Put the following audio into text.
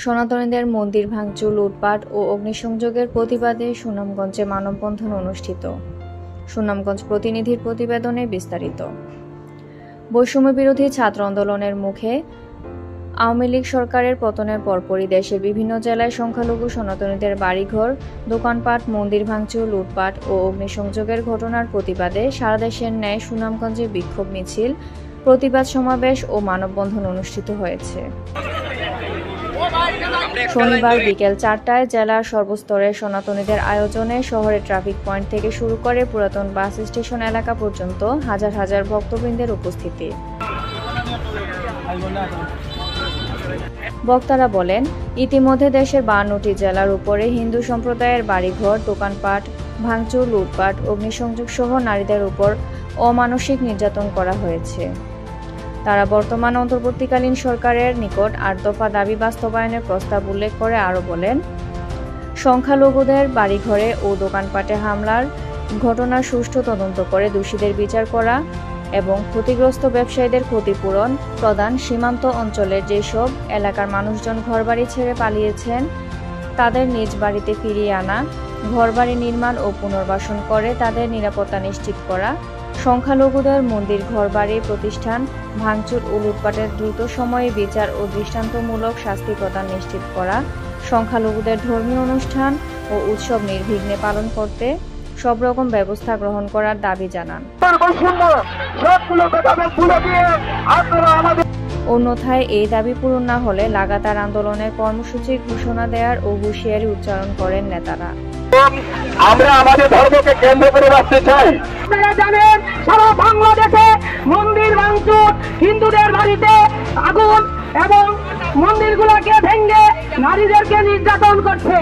সনাতনীদের মন্দির ভাঙচুর, লুটপাট ও অগ্নিসংযোগের প্রতিবাদে সুনামগঞ্জে মানববন্ধন অনুষ্ঠিত। সুনামগঞ্জ প্রতিনিধির প্রতিবেদনে বিস্তারিত। বৈষম্য বিরোধী ছাত্র আন্দোলনের মুখে আওয়ামী লীগ সরকারের পতনের পরপরই দেশের বিভিন্ন জেলায় সংখ্যালঘু সনাতনীদের বাড়িঘর, দোকানপাট, মন্দির ভাঙচুর, লুটপাট ও অগ্নিসংযোগের ঘটনার প্রতিবাদে সারা দেশের ন্যায় সুনামগঞ্জে বিক্ষোভ মিছিল, প্রতিবাদ সমাবেশ ও মানববন্ধন অনুষ্ঠিত হয়েছে। শনিবার বিকেল 4টায় জেলার সর্বস্তরের সনাতনীদের আয়োজনে শহরের ট্রাফিক পয়েন্ট থেকে শুরু করে পুরাতন বাস স্টেশন এলাকা পর্যন্ত হাজার হাজার ভক্তবৃন্দের উপস্থিতি। বক্তারা বলেন, ইতিমধ্যে দেশের 52টি জেলার উপরে হিন্দু সম্প্রদায়ের বাড়িঘর, দোকানপাট ভাঙচুর, লুটপাট, অগ্নিসংযোগ সহ নারীদের উপর অমানসিক নির্যাতন করা হয়েছে। তারা বর্তমান অন্তর্বর্তীকালীন সরকারের নিকট 8 দফা দাবি বাস্তবায়নের প্রস্তাব উল্লেখ করে আরও বলেন, সংখ্যালঘুদের বাড়িঘরে ও দোকানপাটে হামলার ঘটনার সুষ্ঠু তদন্ত করে দোষীদের বিচার করা এবং ক্ষতিগ্রস্ত ব্যবসায়ীদের ক্ষতিপূরণ প্রদান, সীমান্ত অঞ্চলের যেসব এলাকার মানুষজন ঘরবাড়ি ছেড়ে পালিয়েছেন তাদের নিজ বাড়িতে ফিরিয়ে আনা, ঘরবাড়ি নির্মাণ ও পুনর্বাসন করে তাদের নিরাপত্তা নিশ্চিত করা, সংখ্যালঘুদের মন্দির, ঘরবাড়ি প্রতিষ্ঠান ভাঙচুর ও লুটপাটের দ্রুত সময়ে বিচার ও দৃষ্টান্তমূলক শাস্তি প্রদান নিশ্চিত করা, সংখ্যালঘুদের ধর্মীয় অনুষ্ঠান ও উৎসব নির্বিঘ্নে পালন করতে সব রকম ব্যবস্থা গ্রহণ করার দাবি জানান। অন্যথায় এই দাবি পূরণ না হলে লাগাতার আন্দোলনের কর্মসূচি ঘোষণা দেওয়ার ও হুঁশিয়ারি উচ্চারণ করেন নেতারা। আমরা আমাদের ধর্মকে কেন্দ্র করে বাঁচতে চাই। আপনারা জানেন, সারা বাংলাদেশে মন্দির ভাঙচুর, হিন্দুদের বাড়িতে আগুন এবং মন্দিরগুলোকে ভেঙে নারীদেরকে নির্যাতন করছে।